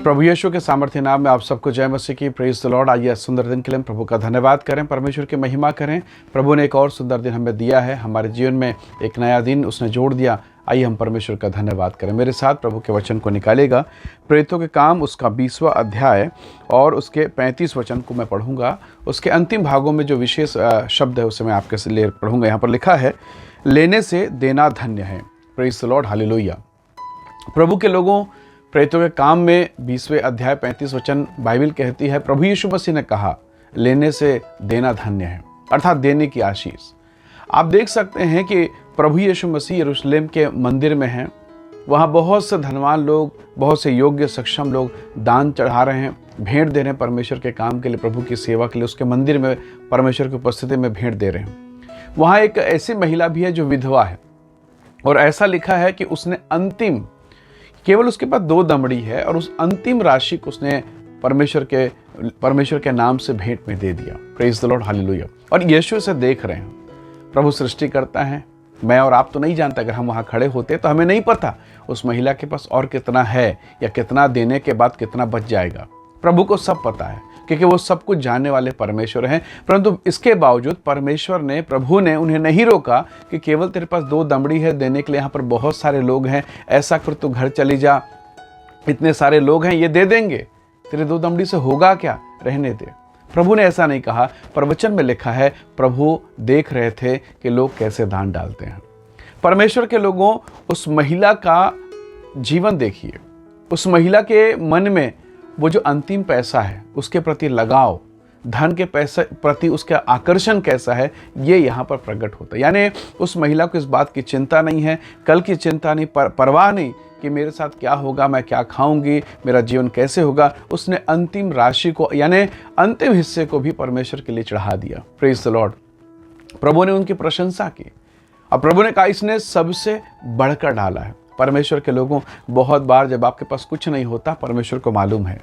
प्रभु यीशु के सामर्थ्य नाम में आप सबको जय मसीह की। Praise the Lord. आइए सुंदर दिन के लिए प्रभु का धन्यवाद करें, परमेश्वर की महिमा करें। प्रभु ने एक और सुंदर दिन हमें दिया है, हमारे जीवन में एक नया दिन उसने जोड़ दिया। आइए हम परमेश्वर का धन्यवाद करें। मेरे साथ प्रभु के वचन को निकालेगा। प्रेरितों के काम उसका 20वां अध्याय और उसके 35 वचन को मैं पढ़ूंगा। उसके अंतिम भागों में जो विशेष शब्द है उसे मैं आपके लिए पढ़ूंगा। यहाँ पर लिखा है, लेने से देना धन्य है। Praise the Lord, hallelujah. प्रभु के लोगों, प्रेरितों के काम में 20वें अध्याय 35 वचन बाइबल कहती है, प्रभु यीशु मसीह ने कहा, लेने से देना धन्य है, अर्थात देने की आशीष। आप देख सकते हैं कि प्रभु यीशु मसीह यरूशलेम के मंदिर में हैं। वहाँ बहुत से धनवान लोग, बहुत से योग्य सक्षम लोग दान चढ़ा रहे हैं, भेंट दे रहे हैं परमेश्वर के काम के लिए, प्रभु की सेवा के लिए। उसके मंदिर में परमेश्वर की उपस्थिति में भेंट दे रहे हैं। वहाँ एक ऐसी महिला भी है जो विधवा है, और ऐसा लिखा है कि उसने अंतिम, केवल उसके पास 2 दमड़ी है, और उस अंतिम राशि को उसने परमेश्वर के नाम से भेंट में दे दिया। Praise the Lord, hallelujah. और यीशु से देख रहे हैं। प्रभु सृष्टि करता है। मैं और आप तो नहीं जानते, अगर हम वहाँ खड़े होते तो हमें नहीं पता उस महिला के पास और कितना है, या कितना देने के बाद कितना बच जाएगा। प्रभु को सब पता है, क्योंकि वो सब कुछ जानने वाले परमेश्वर हैं। परंतु इसके बावजूद प्रभु ने उन्हें नहीं रोका कि केवल तेरे पास 2 दमड़ी है देने के लिए, यहाँ पर बहुत सारे लोग हैं, ऐसा कर तू घर चली जा, इतने सारे लोग हैं, ये दे देंगे, तेरे 2 दमड़ी से होगा क्या, रहने दे। प्रभु ने ऐसा नहीं कहा। प्रवचन में लिखा है, प्रभु देख रहे थे कि लोग कैसे दान डालते हैं। परमेश्वर के लोगों, उस महिला का जीवन देखिए। उस महिला के मन में वो जो अंतिम पैसा है, उसके प्रति लगाव, धन के पैसे प्रति उसका आकर्षण कैसा है, ये यहाँ पर प्रकट होता है। यानी उस महिला को इस बात की चिंता नहीं है, कल की चिंता नहीं, परवाह नहीं कि मेरे साथ क्या होगा, मैं क्या खाऊंगी, मेरा जीवन कैसे होगा। उसने अंतिम राशि को, यानी अंतिम हिस्से को भी परमेश्वर के लिए चढ़ा दिया। Praise the Lord. प्रभु ने उनकी प्रशंसा की, और प्रभु ने कहा, इसने सबसे बढ़कर डाला है। परमेश्वर के लोगों, बहुत बार जब आपके पास कुछ नहीं होता, परमेश्वर को मालूम है।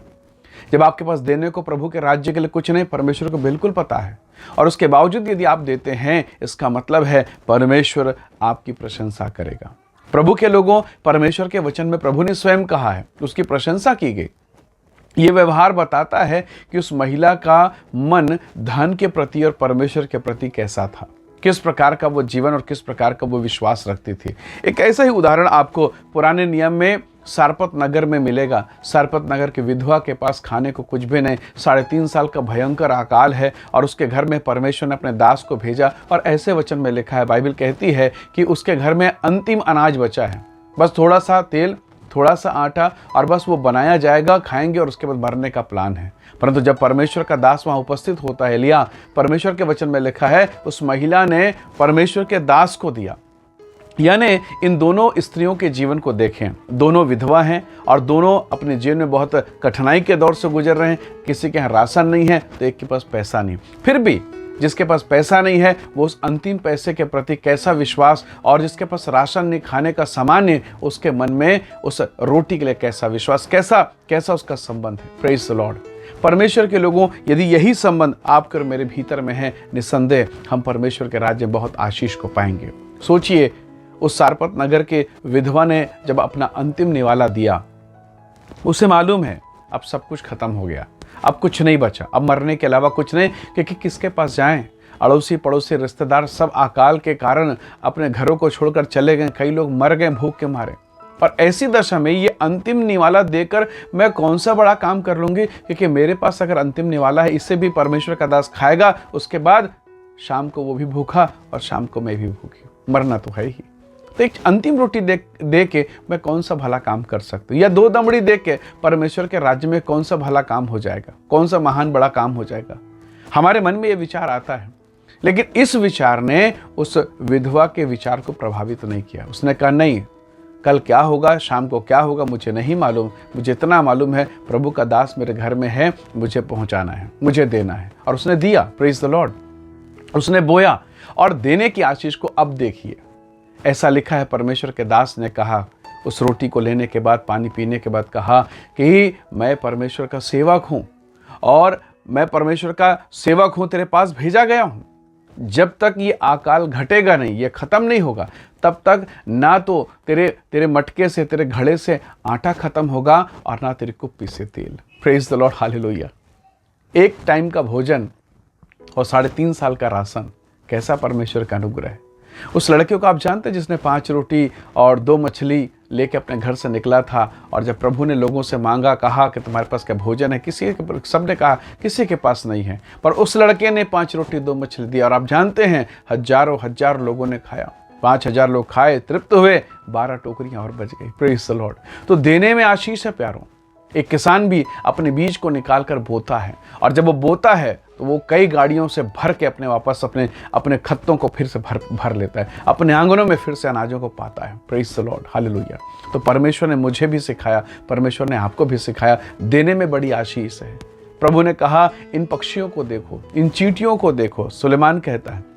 जब आपके पास देने को प्रभु के राज्य के लिए कुछ नहीं, परमेश्वर को बिल्कुल पता है। और उसके बावजूद यदि आप देते हैं, इसका मतलब है परमेश्वर आपकी प्रशंसा करेगा। प्रभु के लोगों, परमेश्वर के वचन में प्रभु ने स्वयं कहा है, उसकी प्रशंसा की गई। ये व्यवहार बताता है कि उस महिला का मन धन के प्रति और परमेश्वर के प्रति कैसा था, किस प्रकार का वो जीवन और किस प्रकार का वो विश्वास रखती थी। एक ऐसा ही उदाहरण आपको पुराने नियम में सारपत नगर में मिलेगा। सारपत नगर की विधवा के पास खाने को कुछ भी नहीं, 3.5 साल का भयंकर अकाल है, और उसके घर में परमेश्वर ने अपने दास को भेजा। और ऐसे वचन में लिखा है, बाइबल कहती है कि उसके घर में अंतिम अनाज बचा है, बस थोड़ा सा तेल, थोड़ा सा आटा, और बस वो बनाया जाएगा, खाएंगे और उसके बाद मरने का प्लान है। परंतु जब परमेश्वर का दास वहाँ उपस्थित होता है, एलिय्याह, परमेश्वर के वचन में लिखा है, उस महिला ने परमेश्वर के दास को दिया। यानी इन दोनों स्त्रियों के जीवन को देखें, दोनों विधवा हैं और दोनों अपने जीवन में बहुत कठिनाई के दौर से गुजर रहे हैं। किसी के यहाँ राशन नहीं है तो एक के पास पैसा नहीं। फिर भी जिसके पास पैसा नहीं है, वो उस अंतिम पैसे के प्रति कैसा विश्वास, और जिसके पास राशन नहीं, खाने का सामान नहीं, उसके मन में उस रोटी के लिए कैसा विश्वास, कैसा उसका संबंध है। Praise the Lord. परमेश्वर के लोगों, यदि यही संबंध आपके और मेरे भीतर में है, निसंदेह हम परमेश्वर के राज्य में बहुत आशीष को पाएंगे। सोचिए, उस सारपत नगर के विधवा ने जब अपना अंतिम निवाला दिया, उसे मालूम है अब सब कुछ खत्म हो गया, अब कुछ नहीं बचा, अब मरने के अलावा कुछ नहीं, क्योंकि किसके पास जाएं। अड़ोसी पड़ोसी रिश्तेदार सब अकाल के कारण अपने घरों को छोड़कर चले गए, कई लोग मर गए भूख के मारे। और ऐसी दशा में ये अंतिम निवाला देकर मैं कौन सा बड़ा काम कर लूँगी, क्योंकि मेरे पास अगर अंतिम निवाला है, इससे भी परमेश्वर का दास खाएगा, उसके बाद शाम को वो भी भूखा और शाम को मैं भी भूखी, मरना तो है ही। तो एक अंतिम रोटी दे के मैं कौन सा भला काम कर सकती हूँ, या 2 दमड़ी दे के परमेश्वर के राज्य में कौन सा भला काम हो जाएगा, कौन सा महान बड़ा काम हो जाएगा। हमारे मन में ये विचार आता है, लेकिन इस विचार ने उस विधवा के विचार को प्रभावित नहीं किया। उसने कहा, नहीं, कल क्या होगा, शाम को क्या होगा, मुझे नहीं मालूम, मुझे इतना मालूम है प्रभु का दास मेरे घर में है, मुझे पहुंचाना है, मुझे देना है। और उसने दिया। Praise the Lord. उसने बोया, और देने की आशीष को अब देखिए। ऐसा लिखा है, परमेश्वर के दास ने कहा, उस रोटी को लेने के बाद, पानी पीने के बाद कहा कि मैं परमेश्वर का सेवक हूँ, और मैं परमेश्वर का सेवक हूँ, तेरे पास भेजा गया हूँ। जब तक ये अकाल घटेगा नहीं, ये ख़त्म नहीं होगा, तब तक ना तो तेरे मटके से, तेरे घड़े से आटा ख़त्म होगा और ना तेरी कुप्पी से तेल। Praise the Lord, hallelujah. एक टाइम का भोजन और 3.5 साल का राशन, कैसा परमेश्वर का अनुग्रह है। उस लड़के को आप जानते हैं जिसने 5 रोटी और 2 मछली लेके अपने घर से निकला था, और जब प्रभु ने लोगों से मांगा, कहा कि तुम्हारे पास क्या भोजन है, सबने कहा किसी के पास नहीं है, पर उस लड़के ने 5 रोटी 2 मछली दी, और आप जानते हैं हजारों लोगों ने खाया। 5,000 लोग खाए, तृप्त हुए, 12 टोकरियां और बच गई। Praise the Lord. तो देने में आशीष है प्यारों। एक किसान भी अपने बीज को निकाल कर बोता है, और जब वो बोता है तो वो कई गाड़ियों से भर के वापस अपने खत्तों को फिर से भर लेता है, अपने आंगनों में फिर से अनाजों को पाता है। Praise the Lord, hallelujah. तो परमेश्वर ने मुझे भी सिखाया, परमेश्वर ने आपको भी सिखाया, देने में बड़ी आशीष है। प्रभु ने कहा, इन पक्षियों को देखो, इन चींटियों को देखो। सुलेमान कहता है,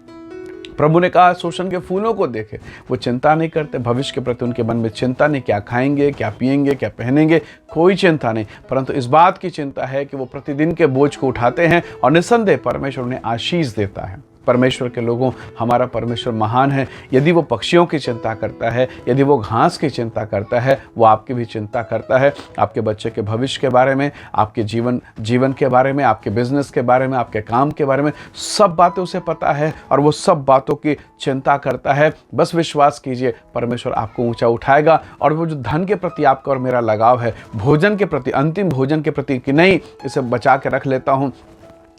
प्रभु ने कहा, शोषण के फूलों को देखे, वो चिंता नहीं करते, भविष्य के प्रति उनके मन में चिंता नहीं, क्या खाएंगे, क्या पिएंगे, क्या पहनेंगे, कोई चिंता नहीं, परंतु इस बात की चिंता है कि वो प्रतिदिन के बोझ को उठाते हैं, और निस्संदेह परमेश्वर उन्हें आशीष देता है। परमेश्वर के लोगों, हमारा परमेश्वर महान है। यदि वो पक्षियों की चिंता करता है, यदि वो घास की चिंता करता है, वो आपकी भी चिंता करता है। आपके बच्चे के भविष्य के बारे में, आपके जीवन के बारे में, आपके बिजनेस के बारे में, आपके काम के बारे में, सब बातें उसे पता है, और वो सब बातों की चिंता करता है। बस विश्वास कीजिए, परमेश्वर आपको ऊंचा उठाएगा। और वो जो धन के प्रति आपका और मेरा लगाव है, भोजन के प्रति, अंतिम भोजन के प्रति, कि नहीं इसे बचा के रख लेता हूँ,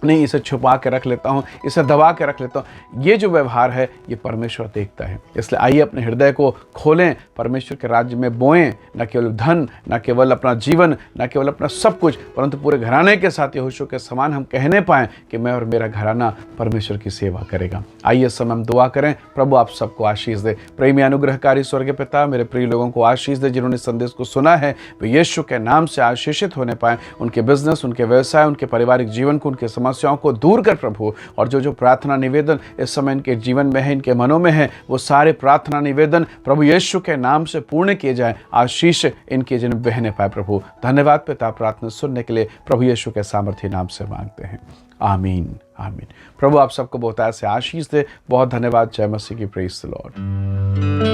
नहीं इसे छुपा के रख लेता हूँ, इसे दबा के रख लेता हूँ, ये जो व्यवहार है ये परमेश्वर देखता है। इसलिए आइए अपने हृदय को खोलें, परमेश्वर के राज्य में बोएं, न केवल धन, न केवल अपना जीवन, न केवल अपना सब कुछ, परंतु पूरे घराने के साथ यहोशू के समान हम कहने पाएं कि मैं और मेरा घराना परमेश्वर की सेवा करेगा। आइए इस समय हम दुआ करें। प्रभु आप सबको आशीष दे। प्रेमी अनुग्रहकारी स्वर्गीय पिता, मेरे प्रिय लोगों को आशीष दे जिन्होंने संदेश को सुना है, वे यीशु के नाम से आशीषित होने पाएं। उनके बिजनेस, उनके व्यवसाय, उनके पारिवारिक जीवन को, उनके समस्याओं को दूर कर प्रभु। और जो प्रार्थना निवेदन इस समय इनके जीवन में है, इनके मनों में है, वो सारे प्रार्थना निवेदन प्रभु यीशु के नाम से पूर्ण किए जाएं। आशीष इनके जीवन में बहने पाए प्रभु। धन्यवाद पिता, प्रार्थना सुनने के लिए प्रभु यीशु के सामर्थ्य नाम से मांगते हैं, आमीन आमीन। प्रभु आप सबको बहुत ऐसे आशीष दे। बहुत धन्यवाद। जय मसीह की। Praise the Lord.